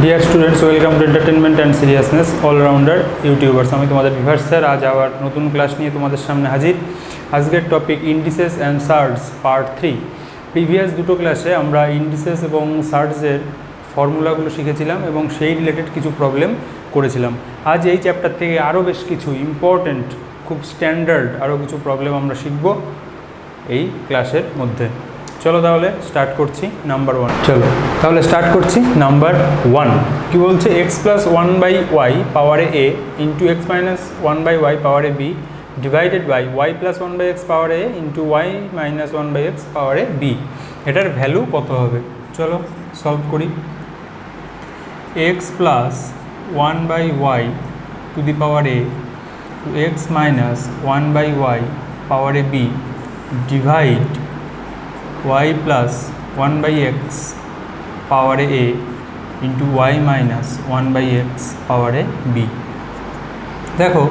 Deer students, welcome to entertainment and seriousness allrounder YouTubers. আমি তোমাদের Bibhas sir আজ আবার নতুন ক্লাস নিয়ে তোমাদের সামনে হাজির। আজকের topic indices and surds part 3। Previous দুটো ক্লাসে আমরা ইন্ডিসেস এবং সার্টসের ফর্মুলাগুলো শিখেছিলাম এবং সেই রিলেটেড কিছু প্রবলেম করেছিলাম। আজ এই চ্যাপ্টার থেকে আরও বেশ কিছু ইম্পর্ট্যান্ট, খুব স্ট্যান্ডার্ড আরও কিছু প্রবলেম আমরা শিখব এই ক্লাসের মধ্যে। চলো তাহলে স্টার্ট করছি নাম্বার 1। চলো তাহলে স্টার্ট করছি নাম্বার 1। কি বলছে, এক্স প্লাস 1/y পাওয়ারে a into x minus 1/y পাওয়ারে b divided by y plus 1/x পাওয়ারে a into y minus 1/x পাওয়ারে b। এটার ভ্যালু কত হবে? চলো সলভ করি। X plus 1/y to the power a to x minus 1/y পাওয়ারে b divide y plus 1/x পাওয়ারে a into y minus 1/x পাওয়ারে b। দেখো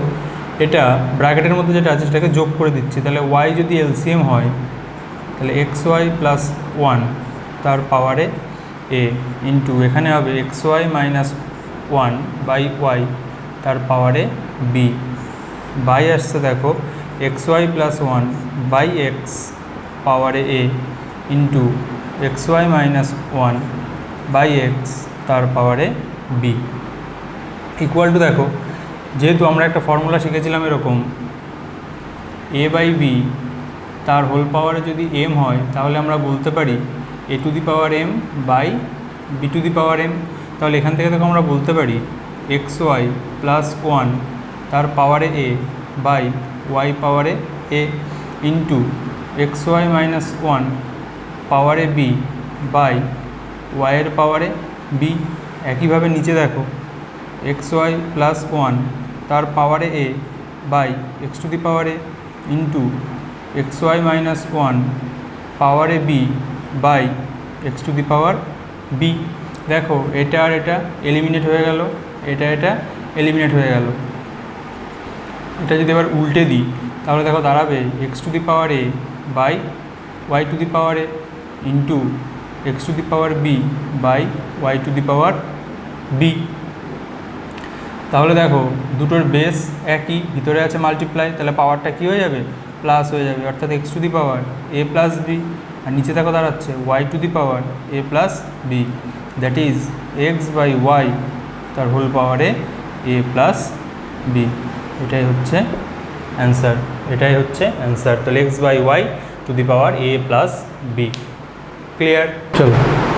এটা ব্র্যাকেটের মধ্যে যেটা আছে সেটাকে যোগ করে দিচ্ছি। তাহলে y যদি এলসিএম হয় তাহলে xy প্লাস 1 তার পাওয়ারে a ইন্টু এখানে হবে xy মাইনাস 1/y তার পাওয়ারে b বাই আসছে। দেখো xy প্লাস 1/x পাওয়ারে a into xy minus 1/x তার পাওয়ারে b ইকুয়াল টু, দেখো যেহেতু আমরা একটা ফর্মুলা শিখেছিলাম এরকম, a/b তার হোল পাওয়ারে যদি m হয় তাহলে আমরা বলতে পারি a to the power m by b to the power m। তাহলে এখান থেকে দেখো আমরা বলতে পারি xy প্লাস 1 তার পাওয়ারে a বাই y পাওয়ারে a ইন্টু xy মাইনাস 1 পাওয়ারে b বাই y এর পাওয়ারে b। একইভাবে নিচে দেখো xy প্লাস 1 তার পাওয়ারে a by x to the পাওয়ারে ইন্টু xy মাইনাস 1 পাওয়ারে b by x to the power b। দেখো এটা আর এটা এলিমিনেট হয়ে গেল, এটা এলিমিনেট হয়ে গেল। এটা যদি এবার উল্টে দিই তাহলে দেখো দাঁড়াবে x to the power a by y to the power a into x to the power b by y to the power b। তাহলে দেখো দুটোর বেস একই, ভিতরে আছে মাল্টিপ্লাই, তাহলে পাওয়ারটা কী হয়ে যাবে? প্লাস হয়ে যাবে, অর্থাৎ x to the power a plus b। আর নিচে দেখো দাঁড়াচ্ছে y to the power a plus b, that is x by y তার হোল পাওয়ারে a প্লাস b। এটাই হচ্ছে অ্যান্সার, তাহলে x by y to the power a plus b। Clear? চলো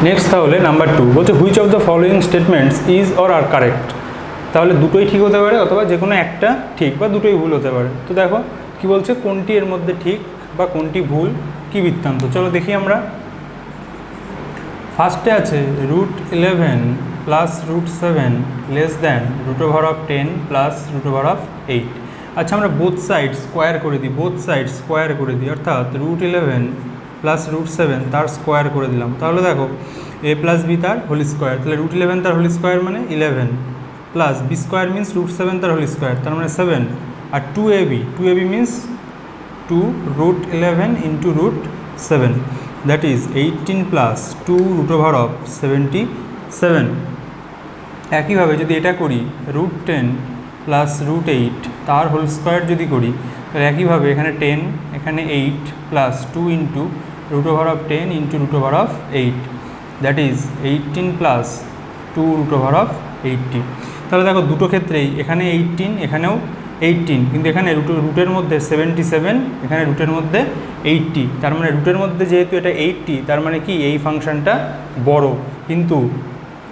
নেক্সট তাহলে নাম্বার 2 বলছে which of the following statements is or are correct. তাহলে দুটোই ঠিক হতে পারে অথবা যে কোনো একটা ঠিক বা দুটোই ভুল হতে পারে। তো দেখো কি বলছে, কোনটি এর মধ্যে ঠিক বা কোনটি ভুল, কি বৃত্তান্ত। চলো দেখি আমরা। ফার্স্টে আছে √11 প্লাস √7 লেস দ্যান √10 প্লাস √8। আচ্ছা আমরা বোথ সাইড স্কোয়ার করে দিই, অর্থাৎ √11 প্লাস √7 তার স্কোয়ার করে দিলাম। তাহলে দেখো a প্লাস b তার হোল স্কোয়ার, তাহলে √11 তার হোল স্কোয়ার মানে 11 প্লাস b স্কোয়ার মিন্স √7 তার হোল স্কোয়ার তার মানে 7, আর 2ab means 2√11 into √7 that is 18 plus 2√77। একইভাবে যদি এটা করি √10 প্লাস √8 তার হোল স্কোয়ার যদি করি তাহলে একইভাবে এখানে 10 এখানে 8 plus 2 into √10 into √8 that is 18 plus 2√80। তাহলে দেখো দুটো ক্ষেত্রেই এখানে 18 এখানেও 18, কিন্তু এখানে রুটের মধ্যে 77 এখানে রুটের মধ্যে 80, তার মানে রুটের মধ্যে যেহেতু এটা 80 তার মানে কি এই ফাংশনটা বড়। কিন্তু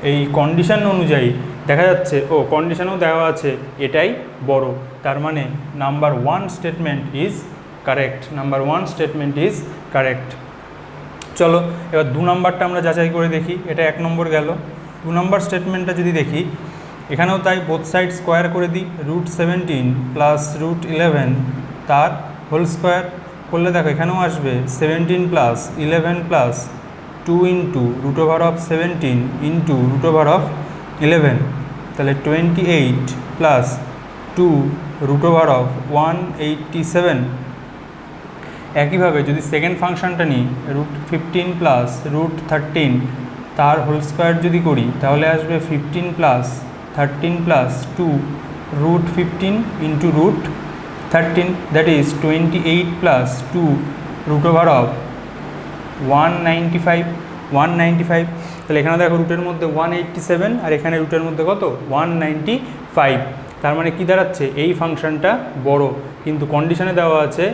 এই কন্ডিশন অনুযায়ী দেখা যাচ্ছে কন্ডিশনেও দেওয়া আছে এটাই বড়, তার মানে নাম্বার 1 স্টেটমেন্ট ইজ কারেক্ট। চলো এবার 2 নম্বরটা আমরা যাচাই করে দেখি। এটা 1 নম্বর গেল। 2 নম্বর স্টেটমেন্টটা যদি দেখি এখানেও তাই, বোথ সাইড স্কোয়ার করে দিই। √17 প্লাস √11 তার হোল স্কোয়ার করলে দেখো এখানেও আসবে 17 প্লাস 11 প্লাস 2 ইন্টু √17 ইন্টু √11, তাহলে 28 প্লাস 2√187। একইভাবে যদি সেকেন্ড ফাংশনটা নিই √15 প্লাস √13 তার হোল স্কোয়ার যদি করি তাহলে আসবে 15 plus 13 plus 2 root 15 into root 13, that is 28 plus 2 root over of 195। তাহলে এখানে দেখো রুটের মধ্যে 187 আর এখানে রুটের মধ্যে কত 195। তার মানে কি দাঁড়াচ্ছে, এই ফাংশনটা বড়, কিন্তু কন্ডিশনে দেওয়া আছে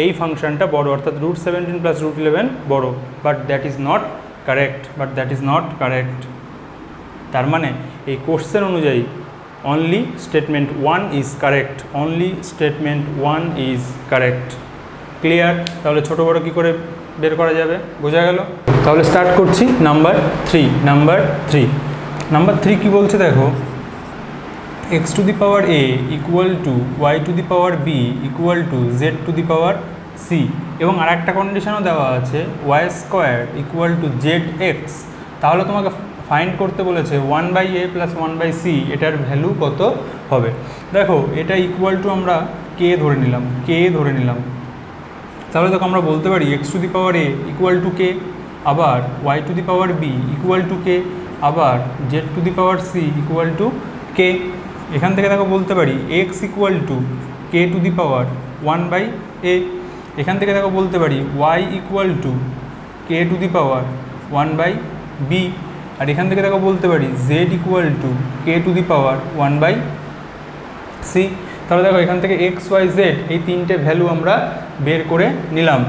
এই ফাংশনটা বড়, অর্থাৎ রুট 17 প্লাস রুট 11 বড়, but that is not correct. তার মানে এই কোশ্চেন অনুযায়ী only statement 1 is correct. Clear? তাহলে ছোটো বড়ো কী করে বের করা যাবে, বোঝা গেল? তাহলে স্টার্ট করছি নাম্বার 3 কি বলছে দেখো, x to the power a equal to y to the power b equal to z two the power c, এবং আর একটা কন্ডিশনও দেওয়া আছে y square equal two zx। তাহলে তোমাকে ফাইন্ড করতে বলেছে 1/a প্লাস 1/c, এটার ভ্যালু কত হবে। দেখো এটা ইকুয়াল টু আমরা k ধরে নিলাম, তাহলে দেখো আমরা বলতে পারি x to the power a equal to k, আবার y to the power b equal to k, আবার z two the power c equal to k। এখান থেকে দেখো বলতে পারি x equal to k two the power 1/a। এখান থেকে দেখো বলতে পারি y equal to k two the power 1/b। আর এখান থেকে দেখো বলতে পারি z equal to k two the power 1/c। তাহলে দেখো এখান থেকে x y z এই তিনটে ভ্যালু আমরা বের করে নিলাম।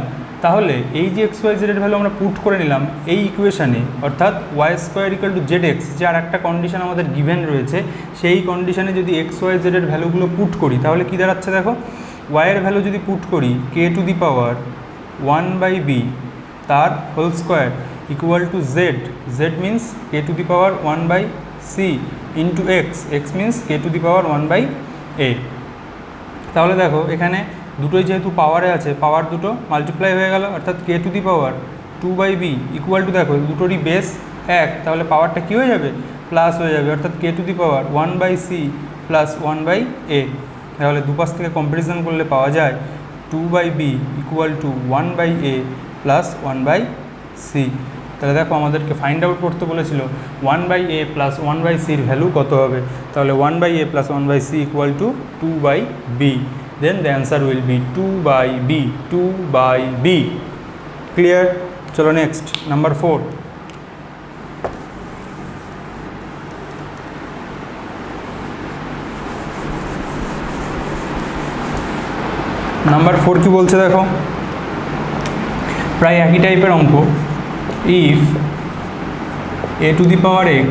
তাহলে এই যে এক্স ওয়াই জেডের ভ্যালু আমরা পুট করে নিলাম এই ইকুয়েশানে, অর্থাৎ y square equal to z x, যে আর একটা কন্ডিশন আমাদের গিভেন রয়েছে, সেই কন্ডিশনে যদি এক্স ওয়াই জেডের ভ্যালুগুলো পুট করি তাহলে কী দাঁড়াচ্ছে দেখো, ওয়াইয়ের ভ্যালু যদি পুট করি কে টু দি পাওয়ার 1/b তার whole square equal to z means k to the power 1/c into x means k to the power 1/a। তাহলে দেখো এখানে দুটোই যেহেতু পাওয়ারে আছে, পাওয়ার দুটো মাল্টিপ্লাই হয়ে গেল, অর্থাৎ K to the power 2/b equal to দেখো দুটোরই বেস 1, তাহলে পাওয়ারটা কী হয়ে যাবে, প্লাস হয়ে যাবে, অর্থাৎ K to the power 1/c plus 1/a। তাহলে দুপাশ থেকে কম্পারিজন করলে পাওয়া যায় 2/b equal two 1/a plus 1/c। তাহলে দেখো আমাদেরকে ফাইন্ড আউট করতে বলেছিল 1/a প্লাস 1/cর ভ্যালু কত হবে। তাহলে 1/a plus 1/c equal to 2/b, then the answer will be 2/b। Clear? চলো next, number 4। নাম্বার 4 কি বলছে দেখো, প্রায় একই টাইপের অঙ্ক। If a to the power x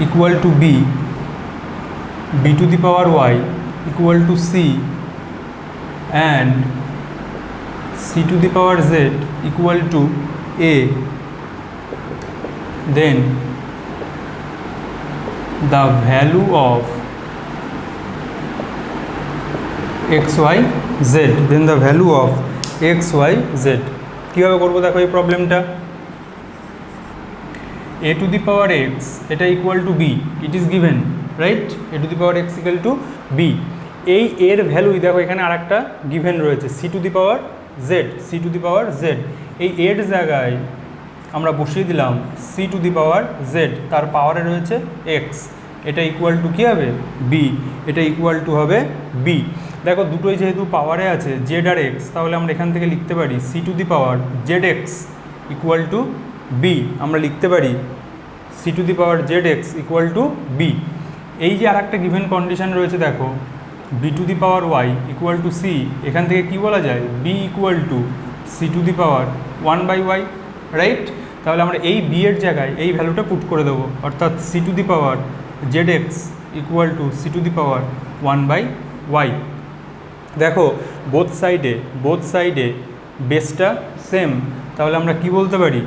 equal to b, b to the power y equal to c, and c to the power z equal to a, then the value of xyz, then the value of xyz কীভাবে করবো দেখো এই প্রবলেমটা। a to the power x এটা equal to b, it is given right, a to the power x equal to b। এই এর ভ্যালুই দেখো এখানে আর একটা গিভেন রয়েছে c to the power z, এই এর জায়গায় আমরা বসিয়ে দিলাম c to the power z, তার পাওয়ারে রয়েছে এক্স, এটা ইকুয়াল টু কী হবে, বি, এটা ইকুয়াল টু হবে বি। দেখো দুটোই যেহেতু পাওয়ারে আছে জেড আর এক্স, তাহলে আমরা এখান থেকে লিখতে পারি c to the power z x equal to b, আমরা লিখতে পারি c to the power z x equal to b. এই যে আর একটা গিভেন কন্ডিশন রয়েছে দেখো b to the power y equal to c, এখান থেকে কী বলা যায়, b equal to c to the power 1/y, right. তাহলে আমরা এই বি এর জায়গায় এই ভ্যালুটা পুট করে দেবো, অর্থাৎ c to the power z x equal to c to the power 1/y। দেখো বোথ সাইডে বেসটা সেম, তাহলে আমরা কি বলতে পারি,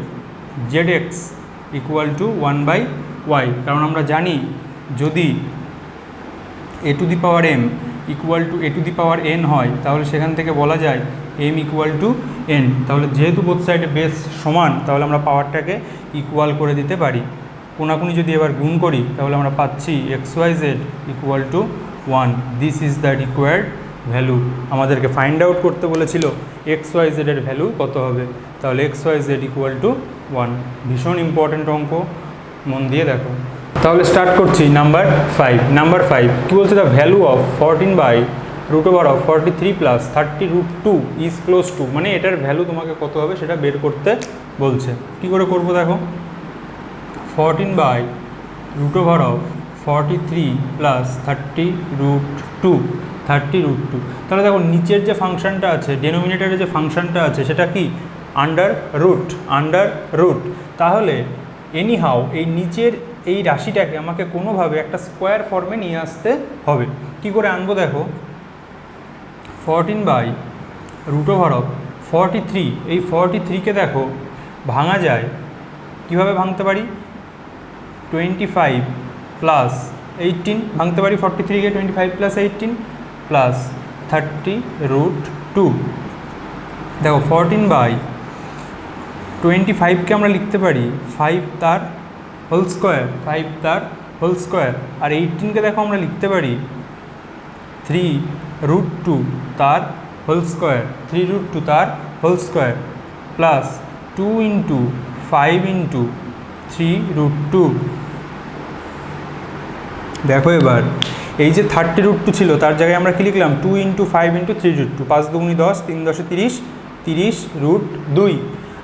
Z x equal two 1/y, কারণ আমরা জানি যদি A to the power M equal to A to the power N হয় তাহলে সেখান থেকে বলা যায় এম ইকুয়াল টু এন। তাহলে যেহেতু বোথ সাইডে বেস সমান, তাহলে আমরা পাওয়ারটাকে ইকুয়াল করে দিতে পারি। কোনাকুনি যদি এবার গুণ করি তাহলে আমরা পাচ্ছি xyz equal to 1। This is the required value. আমাদেরকে ফাইন্ড আউট করতে বলেছিল xyz এর ভ্যালু কত হবে, তাহলে xyz ইকুয়াল টু 1। ভীষণ ইম্পর্ট্যান্ট অঙ্ক, মন দিয়ে দেখো। তাহলে স্টার্ট করছি নাম্বার 5। নাম্বার 5 কী বলছে, the value of 14/√43 plus 30√2 is close two, মানে এটার ভ্যালু তোমাকে কত হবে সেটা বের করতে বলছে। কী করে করবো দেখো, 14/√43 প্লাস 30√2, তাহলে দেখো নিচের যে ফাংশনটা আছে, ডেনোমিনেটরের যে ফাংশনটা আছে সেটা কি আন্ডার রুট। তাহলে এনিহাউ এই নিচের এই রাশিটাকে আমাকে কোনোভাবে একটা স্কোয়ার ফর্মে নিয়ে আসতে হবে। কি করে আনবো দেখো, 14/√43, এই 43কে দেখো ভাঙা যায়, কিভাবে ভাঙতে পারি, 25 প্লাস 18 ভাঙতে পারি, 43কে 25 প্লাস 18 প্লাস 30√2। দেখো 14/25কে আমরা লিখতে পারি 5 তার হোল স্কোয়ার, আর 18কে দেখো আমরা লিখতে পারি 3√2 তার হোল স্কোয়ার, প্লাস 2 × 5 × 3√2। দেখো এবার এই যে 30√2 ছিল তার জায়গায় আমরা কী লিখলাম, 2 × 5 × 3√2, 5 × 2 = 10, 3 × 10 = 30, 30√2,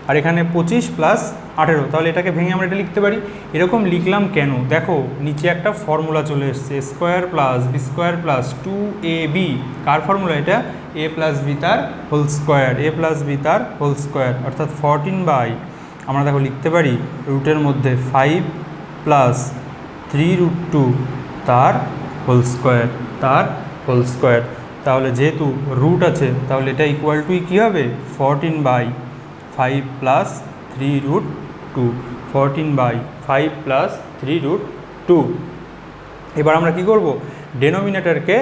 আর এখানে 25 প্লাস 18। তাহলে এটাকে ভেঙে আমরা এটা লিখতে পারি। এরকম লিখলাম কেন, দেখো নিচে একটা ফর্মুলা চলে এসছে, square plus B square plus 2ab, কার ফর্মুলা এটা, a প্লাস বি তার হোল স্কোয়ার, অর্থাৎ 14 আমরা দেখো লিখতে পারি রুটের মধ্যে 5 প্লাস 3√2 তার হোল স্কোয়ার। তাহলে যেহেতু রুট আছে তাহলে এটা ইকুয়াল টু কী হবে, 14/5 প্লাস 3√2, 14/5 প্লাস 3√2। এবার আমরা কি করব, ডেনোমিনেটরকে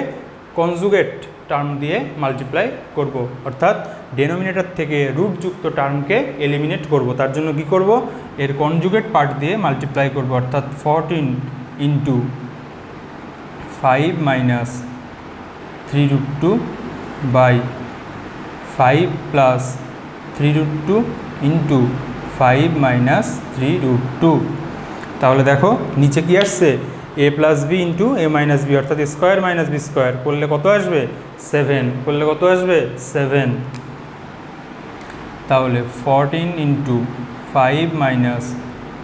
কনজুগেট টার্ম দিয়ে মাল্টিপ্লাই করব, অর্থাৎ ডেনোমিনেটর থেকে রুটযুক্ত টার্মকে এলিমিনেট করব। তার জন্য কি করব, এর কনজুগেট পার্ট দিয়ে মাল্টিপ্লাই করব, অর্থাৎ 14 × 5 - 3√2 বাই 5 প্লাস 3√2 × 5 - 3√2। তাহলে দেখো নিচে কি আসছে, a plus b × a minus b, অর্থাৎ স্কোয়ার মাইনাস বি স্কোয়ার করলে কত আসবে, 7, তাহলে 14 × 5 -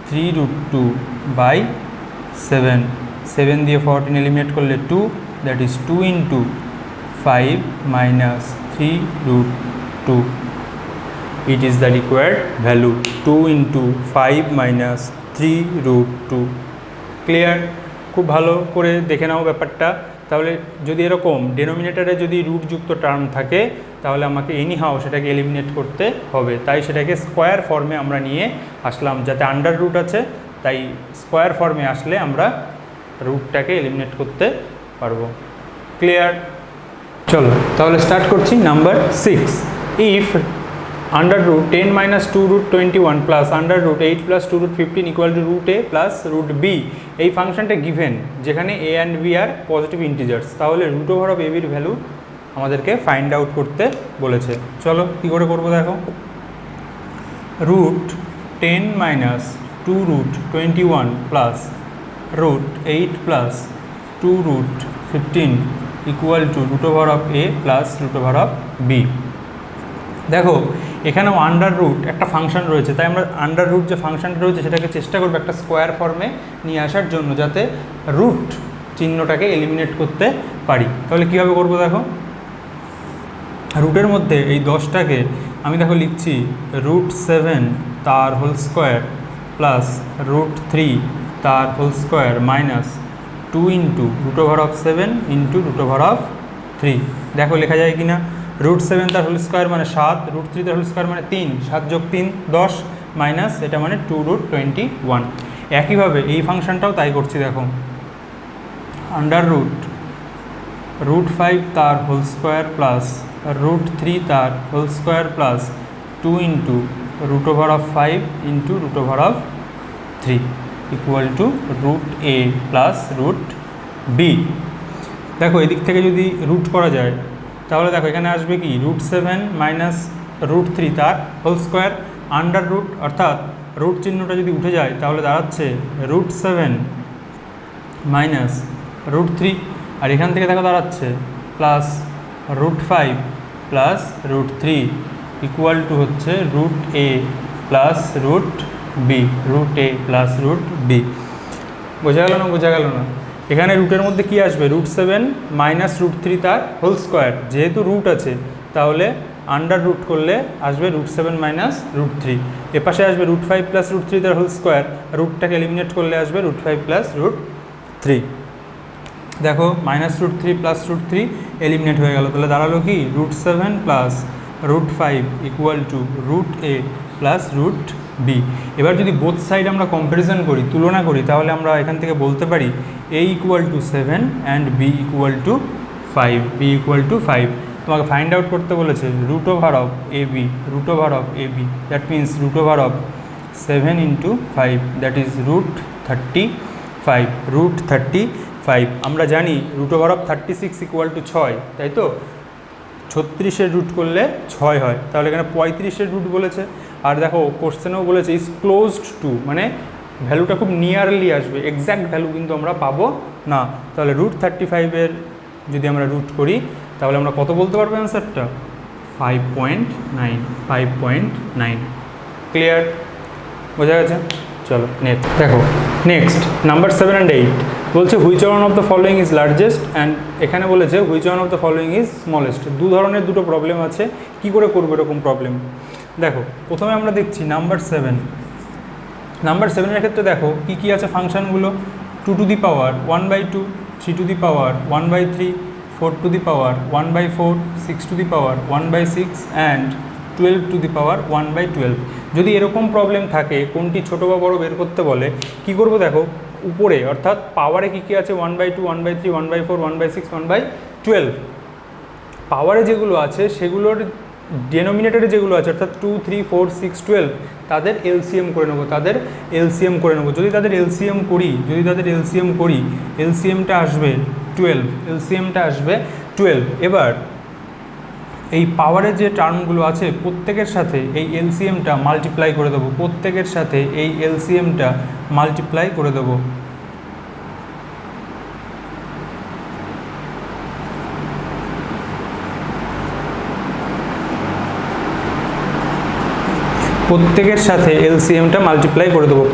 3√2 বাই 7 দিয়ে 14 এলিমিনেট করলে 2, that is 2 × 5 - 3√2, it is the required value, 2 × 5 - 3√2। Clear? খুব ভালো করে দেখে নাও ব্যাপারটা। তাহলে যদি এরকম ডেনোমিনেটরে যদি রুটযুক্ত টার্ম থাকে তাহলে আমাকে এনিহাও সেটাকে এলিমিনেট করতে হবে, তাই সেটাকে স্কোয়ার ফর্মে আমরা নিয়ে আসলাম, যাতে আন্ডার রুট আছে তাই স্কোয়ার ফর্মে আসলে আমরা রুটটাকে এলিমিনেট করতে পারবো। ক্লিয়ার? চলো তাহলে স্টার্ট করছি number 6। If √10 - 2√21 plus √8 + 2√15 = √a plus √b, এই ফাংশনটা গিভেন যেখানে a অ্যান্ড b আর পজিটিভ ইন্টিজার্স, তাহলে √ab এর ভ্যালু আমাদেরকে ফাইন্ড আউট করতে বলেছে। চলো কী করে করবো দেখো, √10 - 2√21 প্লাস √8 + 2√15 = √a প্লাস √b। দেখো এখানেও আন্ডার রুট একটা ফাংশন রয়েছে, তাই আমরা আন্ডার রুট যে ফাংশনটা রয়েছে সেটাকে চেষ্টা করবো একটা স্কোয়ার ফর্মে নিয়ে আসার জন্য, যাতে রুট চিহ্নটাকে এলিমিনেট করতে পারি। তাহলে কীভাবে করবো দেখো, রুটের মধ্যে এই 10টাকে আমি দেখো লিখছি √7 তার হোল স্কোয়ার প্লাস √3 তার হোল স্কোয়ার মাইনাস 2 × √7 × √3। দেখো লেখা যায় কি না, √7 তার হোল স্কোয়ার মানে 7, √3 তার হোল স্কোয়ার মানে 3, 7 + 3 10, মাইনাস এটা মানে 2√21। একইভাবে এই ফাংশনটাও তাই করছি, দেখো আন্ডার √5 তার হোল স্কোয়ার প্লাস √3 তার whole square plus 2 × √5 × √3 = √a plus √b। দেখো এদিক থেকে যদি রুট করা যায় তাহলে দেখো এখানে আসবে কি √7 - √3 তার হোল স্কোয়ার, আন্ডার রুট অর্থাৎ রুট চিহ্নটা যদি উঠে যায় তাহলে দাঁড়াচ্ছে √7 মাইনাস √3, আর এখান থেকে দেখো দাঁড়াচ্ছে প্লাস √5 প্লাস √3 ইকুয়াল টু হচ্ছে √a plus √b, √a plus √b। বোঝা গেল না? বোঝা গেল না? এখানে রুটের মধ্যে কি আসবে? √7 মাইনাস √3 তার হোল স্কোয়ার, যেহেতু রুট আছে তাহলে আন্ডার রুট করলে আসবে √7 মাইনাস √3, এপাশে আসবে √5 প্লাস √3 তার হোল স্কোয়ার, রুটটাকে এলিমিনেট করলে আসবে √5 প্লাস √3। দেখো মাইনাস √3 প্লাস √3 এলিমিনেট হয়ে গেল, তাহলে দাঁড়ালো কি √7 plus √5 equal to √a plus √b। এবার যদি বোথ সাইড আমরা কম্প্যারিজন করি, তুলনা করি, তাহলে আমরা এখান থেকে বলতে পারি a equal to 7 and b equal to 5, b equal to 5। তোমাকে ফাইন্ড আউট করতে বলেছে √ab, √ab, that means √7 into 5, that is √35, √35। আমরা জানি √36 ইকুয়াল টু 6, তাই তো? 36-এর রুট করলে 6 হয়, তাহলে এখানে 35-এর রুট বলেছে। আর দেখো কোশ্চেনেও বলেছে ইজ ক্লোজড টু, মানে ভ্যালুটা খুব নিয়ারলি আসবে, এক্স্যাক্ট ভ্যালু কিন্তু আমরা পাবো না। তাহলে √35-এর যদি আমরা রুট করি তাহলে আমরা কত বলতে পারবো অ্যান্সারটা? 5.9। ক্লিয়ার? বোঝা গেছে? চলো নেক্সট দেখো। নেক্সট নাম্বার 7 অ্যান্ড 8 বলছে which one of the following is largest, and এখানে বলেছে which one of the following is smallest. দু ধরনের দুটো প্রবলেম আছে, কি করে করবো এরকম প্রবলেম? দেখো প্রথমে আমরা দেখছি নাম্বার 7। নাম্বার 7-এর ক্ষেত্রে দেখো কী কী আছে ফাংশানগুলো, 2 to the power 1/2, 3 to the power 1/3, 4 to the power 1/4, 6 to the power 1/6 and 12 to the power 1/12। যদি এরকম প্রবলেম থাকে, কোনটি ছোট বা বড় বের করতে বলে, কি করব? দেখো উপরে অর্থাৎ পাওয়ারে কী কী আছে 1/2, 1/3, 1/4, 1/6, 1/12। পাওয়ারে যেগুলো আছে সেগুলোর ডেনোমিনেটরে যেগুলো আছে অর্থাৎ 2, 3, 4, 6, 12 তাদের এলসিএম করে নেবো, যদি তাদের এলসিএম করি এলসিএমটা আসবে 12। এবার এই পাওয়ারের যে টার্মগুলো আছে প্রত্যেকের সাথে এই এলসিএমটা মাল্টিপ্লাই করে দেবো,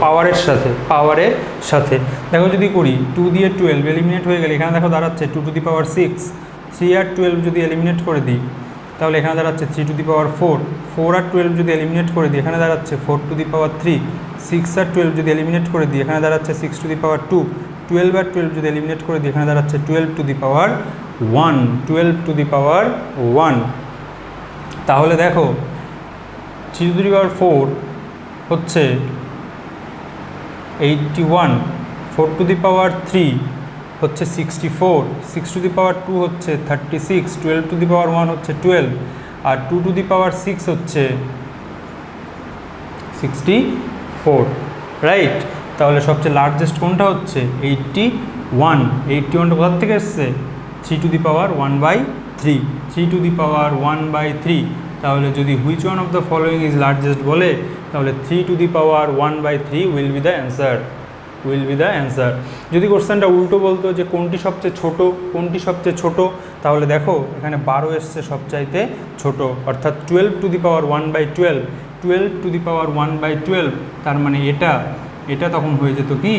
পাওয়ারের সাথে। দেখো যদি করি 2 দিয়ে 12 এলিমিনেট হয়ে গেলে এখানে দেখো দাঁড়াচ্ছে 2 টু দি পাওয়ার 6, 3 আর 12 যদি এলিমিনেট করে দিই তাহলে এখানে দাঁড়াচ্ছে 3 টু দি পাওয়ার 4, 4 আর 12 যদি এলিমিনেট করে দিই এখানে দাঁড়াচ্ছে 4 টু দি পাওয়ার 3, 6 আর 12 যদি এলিমিনেট করে দিই এখানে দাঁড়াচ্ছে 6 টু দি পাওয়ার 2, 12 আর 12 যদি এলিমিনেট করে দিই এখানে দাঁড়াচ্ছে 12 টু দি পাওয়ার 1। তাহলে দেখো 3 টু দি পাওয়ার 4 হচ্ছে 81, 4 টু দি পাওয়ার 3 হচ্ছে 64, 6 টু দি পাওয়ার 2 হচ্ছে 36, 12 টু দি পাওয়ার 1 হচ্ছে 12, আর 2 টু দি পাওয়ার 6 হচ্ছে 64, রাইট? তাহলে সবচেয়ে লার্জেস্ট কোনটা হচ্ছে 81টা কোথার থেকে এসছে? 3 টু দি পাওয়ার 1/3। তাহলে যদি which one of the following is largest বলে তাহলে 3 to the power 1/3 will be the answer. যদি কোশ্চেনটা উল্টো বলতো যে কোনটি সবচেয়ে ছোট, তাহলে দেখো এখানে 12 এসছে সবচাইতে ছোট, অর্থাৎ 12 টু দি পাওয়ার 1/12, তার মানে এটা তখন হয়ে যেত কি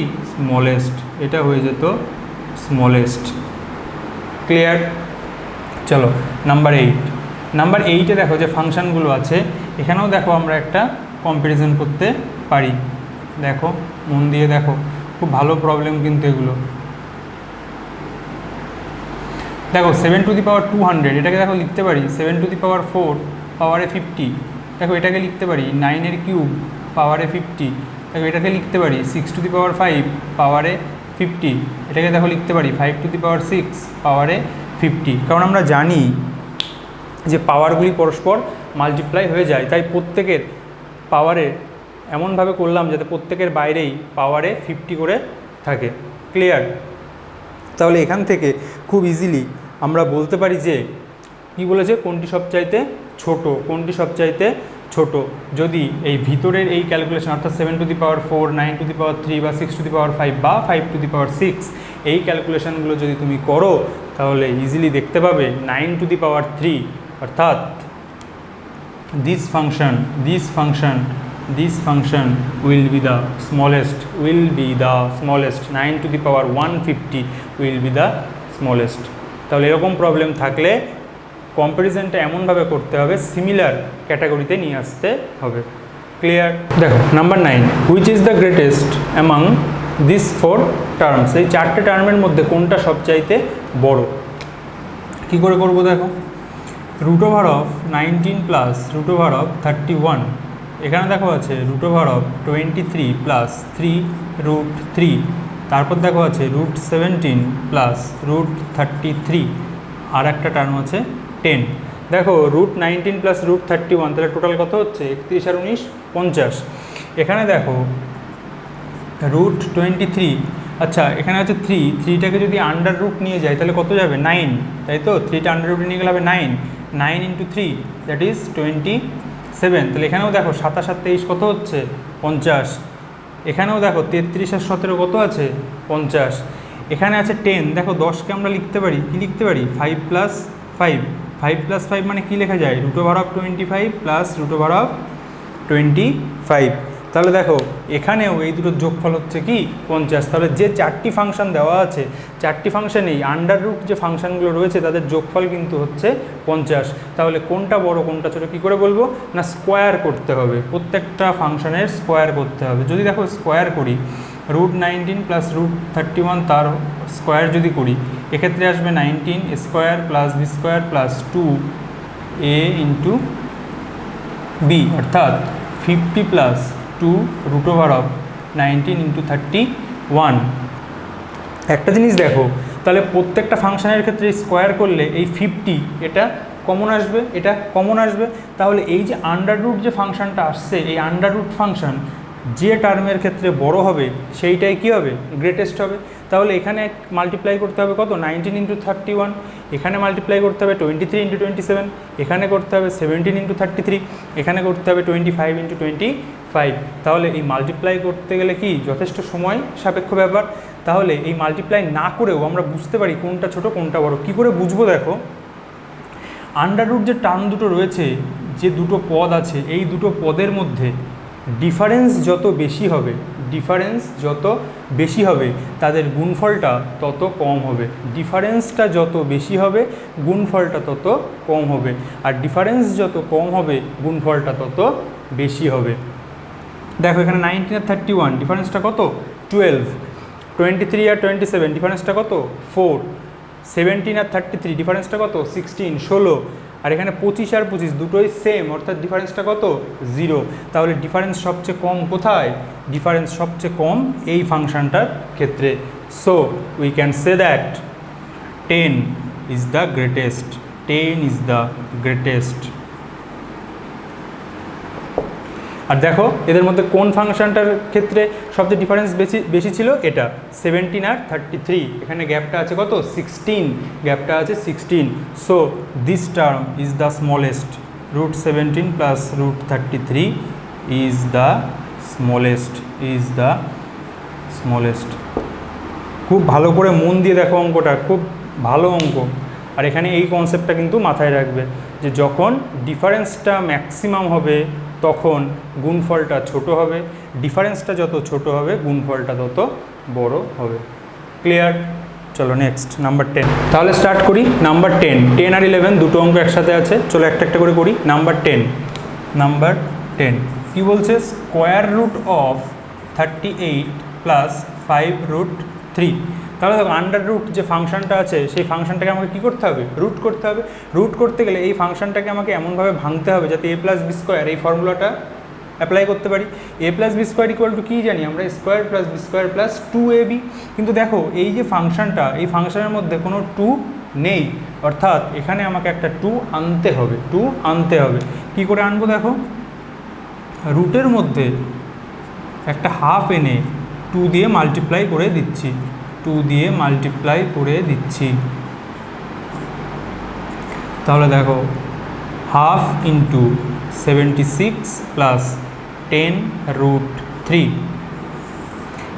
স্মলেস্ট। ক্লিয়ার? চলো নাম্বার 8-এ দেখো যে ফাংশানগুলো আছে এখানেও দেখো আমরা একটা কম্প্যারিজন করতে পারি। দেখো মন দিয়ে দেখো, খুব ভালো প্রবলেম কিন্তু এগুলো। দেখো 7 টু দি পাওয়ার 200 এটাকে দেখো লিখতে পারি 7 টু দি পাওয়ার 4 পাওয়ারে 50। দেখো এটাকে লিখতে পারি 9-এর কিউব পাওয়ারে 50। দেখো এটাকে লিখতে পারি 6 টু দি পাওয়ার 5 পাওয়ারে 50। এটাকে দেখো লিখতে পারি 5 টু দি পাওয়ার 6 পাওয়ারে 50। কারণ আমরা জানি যে পাওয়ারগুলি পরস্পর মাল্টিপ্লাই হয়ে যায়, তাই প্রত্যেকের পাওয়ারে এমনভাবে করলাম যাতে প্রত্যেকের বাইরেই পাওয়ারে 50 করে থাকে। ক্লিয়ার? তাহলে এখান থেকে খুব ইজিলি আমরা বলতে পারি যে কী বলেছে, কোনটি সবচাইতে ছোট যদি এই ভিতরের এই ক্যালকুলেশন অর্থাৎ 7⁴, 9⁻³ বা 6⁵ বা 5⁶ এই ক্যালকুলেশনগুলো যদি তুমি করো তাহলে ইজিলি দেখতে পাবে 9⁻³ অর্থাৎ this function will be the smallest 9⁻150 will be the smallest। তাহলে এরকম প্রবলেম থাকলে কম্প্যারিজনটা এমনভাবে করতে হবে, সিমিলার ক্যাটাগরিতে নিয়ে আসতে হবে। ক্লিয়ার? দেখো number 9, which is the greatest among this 4 terms, এই 4টে টার্মের মধ্যে কোনটা সবচাইতে বড়? কি করে করবো দেখো, √19 প্লাস √31, এখানে দেখো আছে √23 প্লাস 3√3, তারপর দেখো আছে √17 প্লাস √33, আর একটা টার্ম আছে 10। দেখো √19 প্লাস √31, তাহলে টোটাল কত হচ্ছে 31 আর 19 50। এখানে দেখো √23, আচ্ছা এখানে আছে 3টাকে যদি আন্ডার রুট নিয়ে যায় তাহলে কত যাবে 9, তাই তো 3টা আন্ডার রুটে নিয়ে গেলে হবে 9 ইন্টু 3 দ্যাট ইজ 27। তাহলে এখানেও দেখো 7 আর 7 23 কত হচ্ছে 50। এখানেও দেখো 33 আর 17 কত আছে 50। এখানে আছে 10, দেখো 10কে আমরা লিখতে পারি, কি লিখতে পারি 5 প্লাস 5 মানে কি লেখা যায় √25 প্লাস √25। তাহলে দেখো এখানেও এই দুটোর যোগফল হচ্ছে কি 50। তাহলে যে 4টি ফাংশন দেওয়া আছে, 4টি ফাংশনেই আন্ডার রুট যে ফাংশনগুলো রয়েছে তাদের যোগফল কিন্তু হচ্ছে 50। তাহলে কোনটা বড় কোনটা ছোটো কী করে বলবো না, স্কোয়ার করতে হবে, প্রত্যেকটা ফাংশনের স্কোয়ার করতে হবে। যদি দেখো স্কোয়ার করি √19 প্লাস √31 তার স্কোয়ার যদি করি, এক্ষেত্রে আসবে 19 square plus B square plus 2a into b, অর্থাৎ 50 প্লাস 2 √19 ইন্টু 31। একটা জিনিস দেখো, তাহলে প্রত্যেকটা ফাংশনের ক্ষেত্রে স্কোয়ার করলে এই 50 এটা কমন আসবে, এটা কমন আসবে। তাহলে এই যে আন্ডার রুট যে ফাংশনটা আসছে, এই আন্ডার রুট ফাংশন যে টার্মের ক্ষেত্রে বড় হবে সেইটাই কি হবে গ্রেটেস্ট হবে। তাহলে এখানে মাল্টিপ্লাই করতে হবে কত 19 ইন্টু 31, এখানে মাল্টিপ্লাই করতে হবে 23 ইন্টু 27, এখানে করতে হবে 17 ইন্টু 33, এখানে করতে হবে 25 ইন্টু 25। তাহলে এই মাল্টিপ্লাই করতে গেলে কি যথেষ্ট সময় সাপেক্ষ ব্যাপার। তাহলে এই মাল্টিপ্লাই না করেও আমরা বুঝতে পারি কোনটা ছোট কোনটা বড়। কি করে বুঝবো দেখো, আন্ডার রুট যে টার্ম দুটো রয়েছে, যে দুটো পদ আছে, এই দুটো পদের মধ্যে ডিফারেন্স যত বেশি হবে তাদের গুণফলটা তত কম হবে। ডিফারেন্সটা যত বেশি হবে গুণফলটা তত কম হবে, আর ডিফারেন্স যত কম হবে গুণফলটা তত বেশি হবে। দেখো এখানে 19 আর 31 ডিফারেন্সটা কত 12, 23 আর 27 ডিফারেন্সটা কত 4, 17 আর 33 ডিফারেন্সটা কত 16 16, আর এখানে 25 আর 25 দুটোই সেম, অর্থাৎ ডিফারেন্সটা কত 0। তাহলে ডিফারেন্স সবচেয়ে কম কোথায়, ডিফারেন্স সবচেয়ে কম এই ফাংশনটার ক্ষেত্রে। So we can say that 10 is the greatest, 10 is the greatest. আর দেখো এদের মধ্যে কোন ফাংশনটার ক্ষেত্রে সবচেয়ে ডিফারেন্স বেশি ছিল, এটা 17 আর 33, এখানে গ্যাপটা আছে কত 16, গ্যাপটা আছে 16। So this term is the smallest, √17 plus √33 is the smallest. খুব ভালো করে মন দিয়ে দেখো অঙ্কটা, খুব ভালো অঙ্ক। আর এখানে এই কনসেপ্টটা কিন্তু মাথায় রাখবে যে যখন ডিফারেন্সটা ম্যাক্সিমাম হবে তখন গুণফলটা ছোট হবে, ডিফারেন্সটা যত ছোট হবে গুণফলটা তত বড় হবে। ক্লিয়ার? চলো নেক্সট নাম্বার 10। তাহলে স্টার্ট করি নাম্বার 10 আর 11 দুটো অঙ্ক একসাথে আছে, চলো একটা একটা করে করি। নাম্বার 10 কি বলছে, স্কোয়ার রুট অফ 38 প্লাস 5√3। তাহলে দেখো আন্ডার রুট যে ফাংশনটা আছে সেই ফাংশনটাকে আমাকে কী করতে হবে, রুট করতে হবে। রুট করতে গেলে এই ফাংশনটাকে আমাকে এমনভাবে ভাঙতে হবে যাতে a প্লাস বি স্কোয়ার এই ফর্মুলাটা অ্যাপ্লাই করতে পারি। a plus B square equal to কী জানি আমরা, square plus B square plus 2ab। কিন্তু দেখো এই যে ফাংশনটা, এই ফাংশনের মধ্যে কোনো 2 নেই, অর্থাৎ এখানে আমাকে একটা 2 আনতে হবে। কী করে আনবো দেখো, রুটের মধ্যে একটা হাফ এনে 2 দিয়ে মাল্টিপ্লাই করে দিচ্ছি, তাহলে দেখো হাফ ইন্টু 76 প্লাস 10 রুট 3।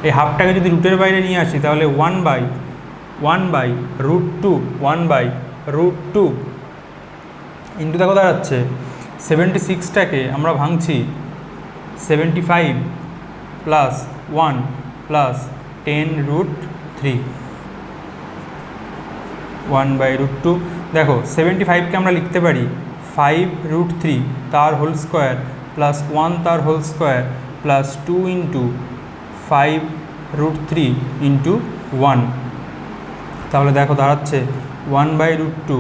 এই হাফটাকে যদি রুটের বাইরে নিয়ে আসি তাহলে 1/√2 ইন্টু দেখো দাঁড়াচ্ছে 76টাকে আমরা ভাঙছি 75 প্লাস 1 প্লাস 10 রুট 3 1/√2। দেখো 75কে আমরা লিখতে পারি 5√3 তার হোল স্কোয়ার প্লাস 1 তার whole square plus 2 into 5√3 into 1। তাহলে দেখো দাঁড়াচ্ছে 1/√2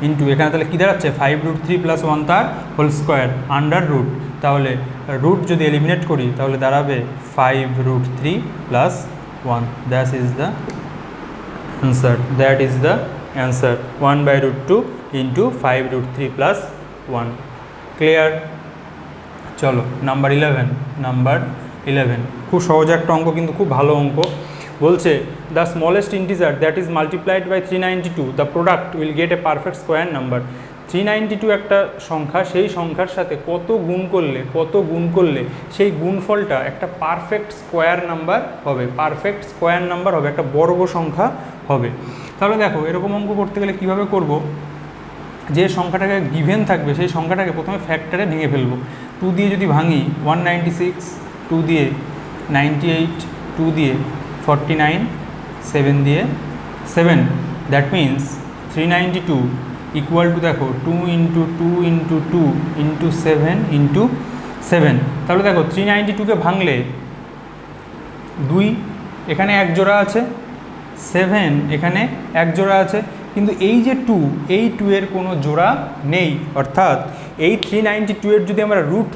ইন্টু এখানে তাহলে কী দাঁড়াচ্ছে 5√3 প্লাস 1 তার হোল স্কোয়ার আন্ডার রুট। তাহলে রুট যদি এলিমিনেট করি তাহলে দাঁড়াবে 5√3 plus 1। That is the answer 1/√2 into 5√3 plus 1। Clear? চলো নাম্বার 11 খুব সহজ একটা অঙ্ক, কিন্তু খুব ভালো অঙ্ক। বলছে the smallest integer that is multiplied by 392 the product will get a perfect square number. 392 একটা সংখ্যা, সেই সংখ্যার সাথে কত গুণ করলে সেই গুণফলটা একটা পারফেক্ট স্কোয়ার নাম্বার হবে, একটা বর্গ সংখ্যা হবে। তাহলে দেখো এরকম অঙ্ক করতে গেলে কীভাবে করব, যে সংখ্যাটাকে গিভেন থাকবে সেই সংখ্যাটাকে প্রথমে ফ্যাক্টরে ভেঙে ফেলবো। 2 দিয়ে যদি ভাঙি 196, 2 দিয়ে 98, 2 দিয়ে 49, 7 দিয়ে 7, দ্যাট মিন্স 392 ইকুয়াল টু দেখো 2 ইন্টু 2 ইন্টু 2 ইন্টু 7 ইন্টু 7। তাহলে দেখো 392কে ভাঙলে 2 এখানে এক জোড়া আছে, 7 এখানে এক জোড়া আছে, কিন্তু এই যে 2 এই 2 এর কোনো জোড়া নেই। অর্থাৎ এই 392 এর যদি আমরা রুট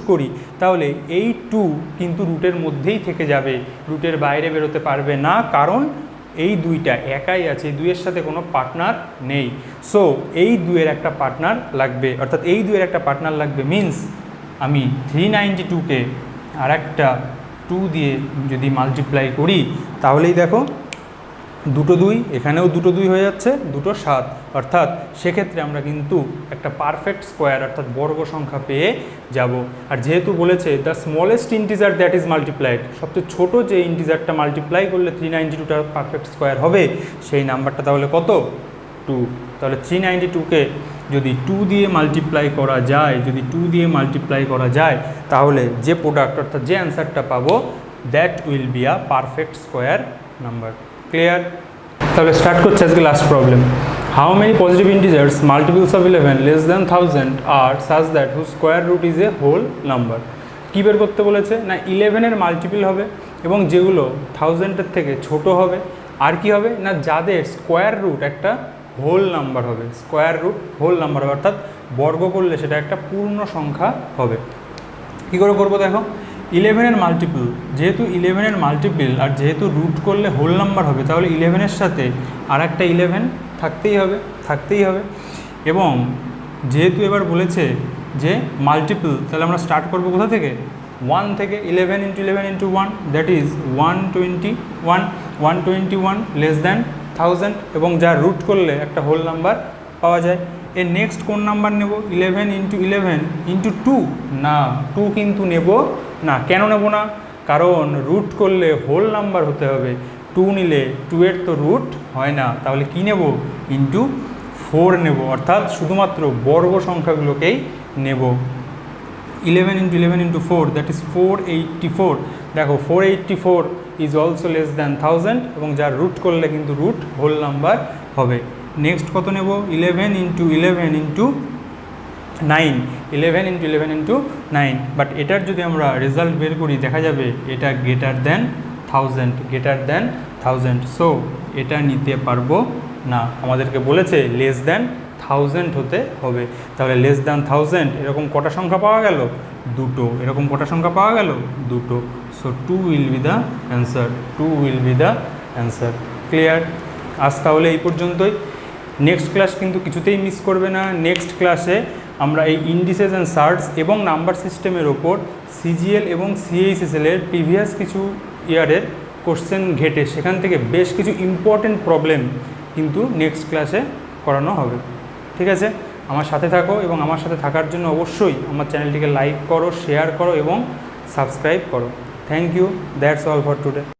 করি তাহলে এই 2 কিন্তু রুটের মধ্যেই থেকে যাবে, রুটের বাইরে বেরোতে পারবে না, কারণ এই 2টা একাই আছে, 2 এর সাথে কোনো পার্টনার নেই। সো এই 2 এর একটা পার্টনার লাগবে, অর্থাৎ এই 2 এর একটা পার্টনার লাগবে মিন্স আমি 392কে আর একটা 2 দিয়ে যদি মাল্টিপ্লাই করি তাহলেই দেখো 2 2 এখানেও 2 2 হয়ে যাচ্ছে, 2 7। অর্থাৎ সেক্ষেত্রে আমরা কিন্তু একটা পারফেক্ট স্কোয়ার অর্থাৎ বর্গ সংখ্যা পেয়ে যাব। আর যেহেতু বলেছে the smallest integer that is multiplied, সবচেয়ে ছোট যে ইন্টিজারটা মাল্টিপ্লাই করলে 392টার পারফেক্ট স্কোয়ার হবে, সেই নাম্বারটা তাহলে কত? 2। তাহলে 392কে যদি 2 দিয়ে মাল্টিপ্লাই করা যায় তাহলে যে প্রোডাক্ট অর্থাৎ যে অ্যান্সারটা পাবো that will be a perfect square number. Clear? তাহলে স্টার্ট করছে আজকে last problem. How many positive integers multiples of 11 less than 1000 are such that whose square root is a whole number. কী বের করতে বলেছে না 11-এর মাল্টিপল হবে এবং যেগুলো 1000-এর থেকে ছোট হবে, আর কি হবে না যাদের স্কোয়ার রুট একটা হোল নাম্বার হবে, অর্থাৎ বর্গ করলে সেটা একটা পূর্ণ সংখ্যা হবে। কী করে করবো দেখো, 11-এর মাল্টিপল, যেহেতু 11-এর মাল্টিপল আর যেহেতু রুট করলে হোল নাম্বার হবে, তাহলে 11-এর সাথে আর একটা 11 থাকতেই হবে। এবং যেহেতু এবার বলেছে যে মাল্টিপল, তাহলে আমরা স্টার্ট করবো কোথা থেকে? 1 থেকে। 11 × 11 × 1 দ্যাট ইজ 121 লেস দ্যান 1000, এবং যা রুট করলে একটা হোল নাম্বার পাওয়া যায়। এর নেক্সট কোন নাম্বার নেব? 11 × 11 × 2 না, 2 কিন্তু নেব না। কেন নেব না? কারণ রুট করলে হোল নাম্বার হতে হবে, 2 নিলে 2 এর তো রুট হয় না। তাহলে কি নেব? ইন্টু 4 নেব, অর্থাৎ শুধুমাত্র বর্গ সংখ্যাগুলোকেই নেব। 11 × 11 × 4 দ্যাট ইজ 484। দেখো 484 ইজ অলসো লেস দ্যান 1000, এবং যার রুট করলে কিন্তু রুট হোল নাম্বার হবে। নেক্সট কত নেব? 11 × 11 × 9, 11 × 11 × 9। বাট এটার যদি আমরা রেজাল্ট বের করি দেখা যাবে এটা গ্রেটার দ্যান 1000। সো এটা নিতে পারবো না, আমাদেরকে বলেছে লেস দ্যান 1000 হতে হবে। তাহলে লেস দ্যান 1000 এরকম কটা সংখ্যা পাওয়া গেল? 2। এরকম কটা সংখ্যা পাওয়া গেল? 2। So 2 will be the answer. Clear? আজ তাহলে এই পর্যন্তই। নেক্সট ক্লাস কিন্তু কিছুতেই মিস করবে না। নেক্সট ক্লাসে আমরা এই ইন্ডিসেস অ্যান্ড সার্টস এবং নাম্বার সিস্টেমের ওপর সিজিএল এবং সিএইচএসএলের প্রিভিয়াস কিছু ইয়ারের কোশ্চেন ঘেটে সেখান থেকে বেশ কিছু ইম্পর্টেন্ট প্রবলেম কিন্তু নেক্সট ক্লাসে করানো হবে। ঠিক আছে? আমার সাথে থাকো এবং আমার সাথে থাকার জন্য অবশ্যই আমার চ্যানেলটিকে লাইক করো, শেয়ার করো এবং সাবস্ক্রাইব করো। Thank you, that's all for today.